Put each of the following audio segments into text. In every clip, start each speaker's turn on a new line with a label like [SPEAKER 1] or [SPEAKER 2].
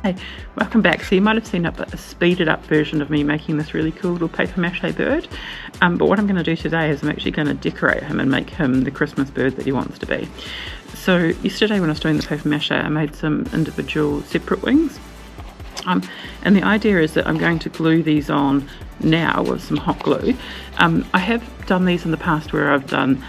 [SPEAKER 1] Hey, welcome back. So you might have seen a speeded up version of me making this really cool little paper mache bird, but what I'm going to do today is I'm actually going to decorate him and make him the Christmas bird that he wants to be. So yesterday when I was doing the paper mache, I made some individual separate wings, and the idea is that I'm going to glue these on now with some hot glue. I have done these in the past where I've done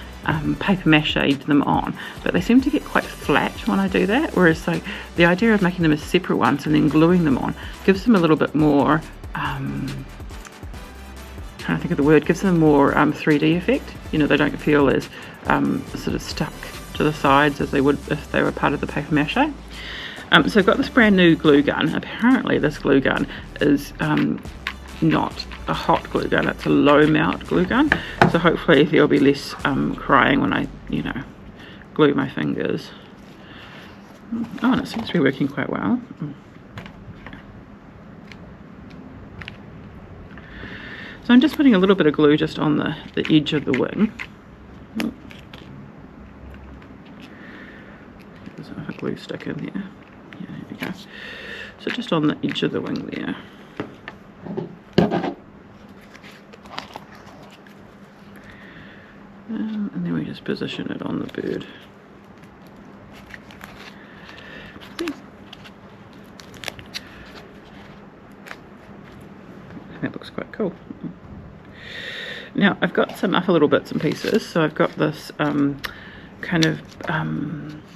[SPEAKER 1] paper mache'd them on, but they seem to get quite flat when I do that, whereas so the idea of making them as separate ones and then gluing them on gives them a little bit more trying to think of the word, gives them more 3D effect. You know, they don't feel as sort of stuck to the sides as they would if they were part of the paper mache. So I've got this brand new glue gun. Apparently this glue gun is not a hot glue gun, it's a low mount glue gun, so hopefully there'll be less crying when I, you know, glue my fingers. Oh, and it seems to be working quite well. So I'm just putting a little bit of glue just on the edge of the wing. There's a glue stick in there. Yeah, there we go. So just on the edge of the wing there. And then we just position it on the bird. See? That looks quite cool. Now I've got some other little bits and pieces. So I've got this kind of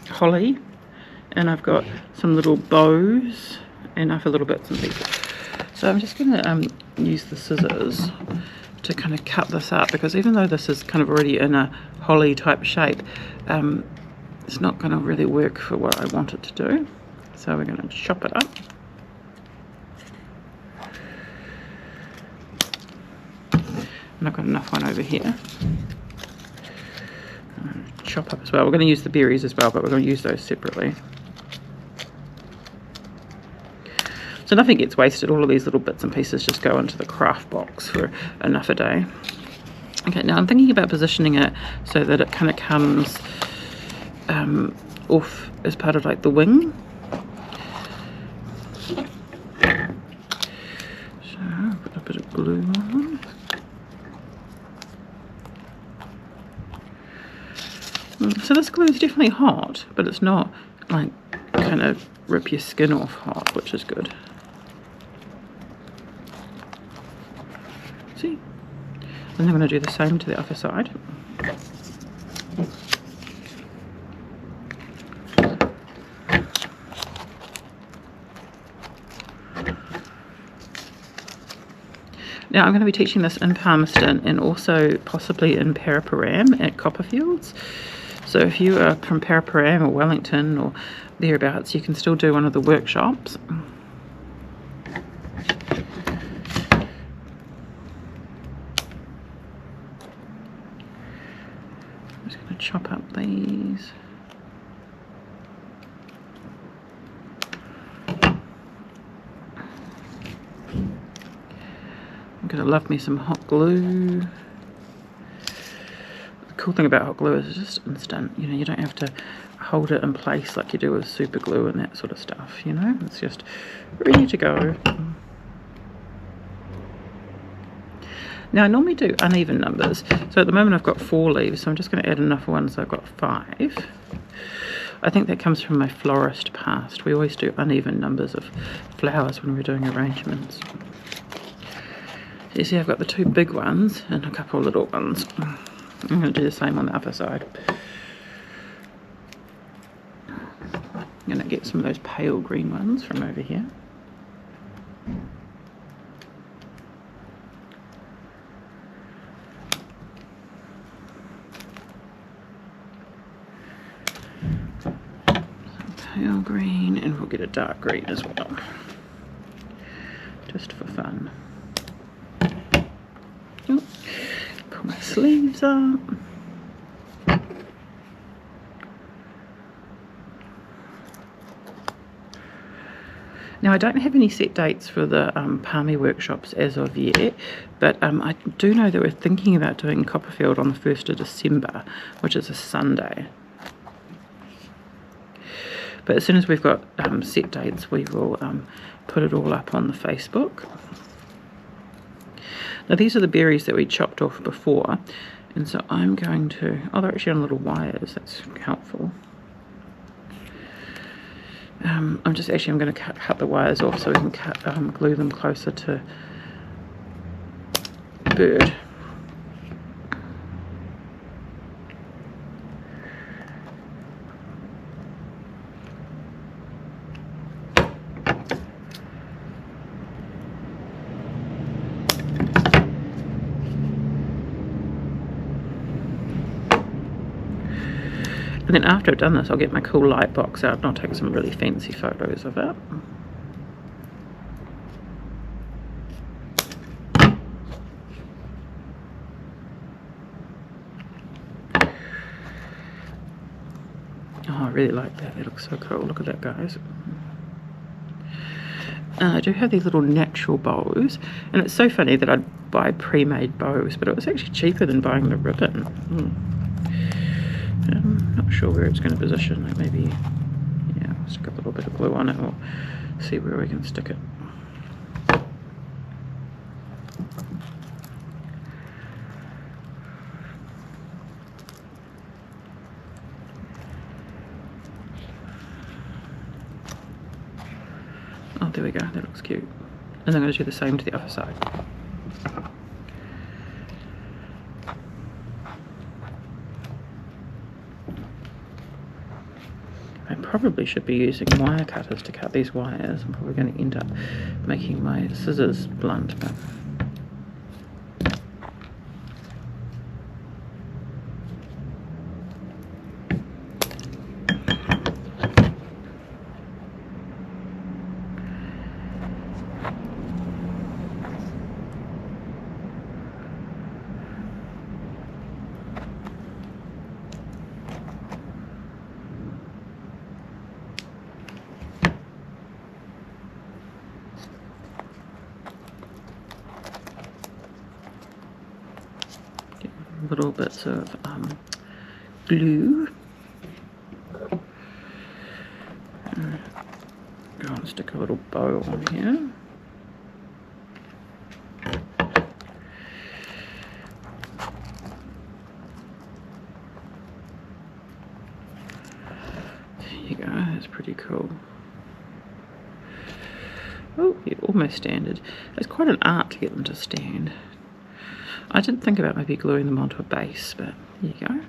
[SPEAKER 1] holly, and I've got some little bows and other little bits and pieces. So I'm just going to use the scissors to kind of cut this up, because even though this is kind of already in a holly type shape, it's not going to really work for what I want it to do. So we're going to chop it up. And I've got enough one over here. Chop up as well. We're going to use the berries as well, but we're going to use those separately. So nothing gets wasted. All of these little bits and pieces just go into the craft box for another day. Okay, now I'm thinking about positioning it so that it kind of comes off as part of like the wing. So I'll put a bit of glue on. So this glue is definitely hot, but it's not like kind of rip your skin off hot, which is good. See? And I'm going to do the same to the other side. Now I'm going to be teaching this in Palmerston and also possibly in Paraparaumu at Copperfields. So if you are from Paraparaumu or Wellington or thereabouts, you can still do one of the workshops. I'm just going to chop up these. I'm going to love me some hot glue. The cool thing about hot glue is it's just instant. You know, you don't have to hold it in place like you do with super glue and that sort of stuff, you know. It's just ready to go. Now I normally do uneven numbers, so at the moment I've got 4 leaves, so I'm just going to add enough ones so I've got 5. I think that comes from my florist past. We always do uneven numbers of flowers when we're doing arrangements. So you see I've got the 2 big ones and a couple of little ones. I'm going to do the same on the other side. I'm going to get some of those pale green ones from over here. Pale green, and we'll get a dark green as well, just for fun. Pull my sleeves up. Now I don't have any set dates for the Palmy workshops as of yet, but I do know that we're thinking about doing Copperfield on the 1st of December, which is a Sunday. But as soon as we've got set dates, we will put it all up on the Facebook. Now these are the berries that we chopped off before, and so I'm going to, oh, they're actually on little wires, that's helpful. I'm going to cut the wires off so we can glue them closer to the bird. And then after I've done this, I'll get my cool light box out and I'll take some really fancy photos of it. Oh, I really like that. It looks so cool. Look at that, guys. I do have these little natural bows, and it's so funny that I'd buy pre-made bows, but it was actually cheaper than buying the ribbon. I'm not sure where it's going to position. Like maybe, yeah, I'll stick a little bit of glue on it, or see where we can stick it. Oh, there we go. That looks cute. And I'm going to do the same to the other side. I probably should be using wire cutters to cut these wires. I'm probably going to end up making my scissors blunt, but little bits of glue. Go and stick a little bow on here. There you go, that's pretty cool. Oh, yeah, almost standard. It's quite an art to get them to stand. I didn't think about maybe gluing them onto a base, but there you go.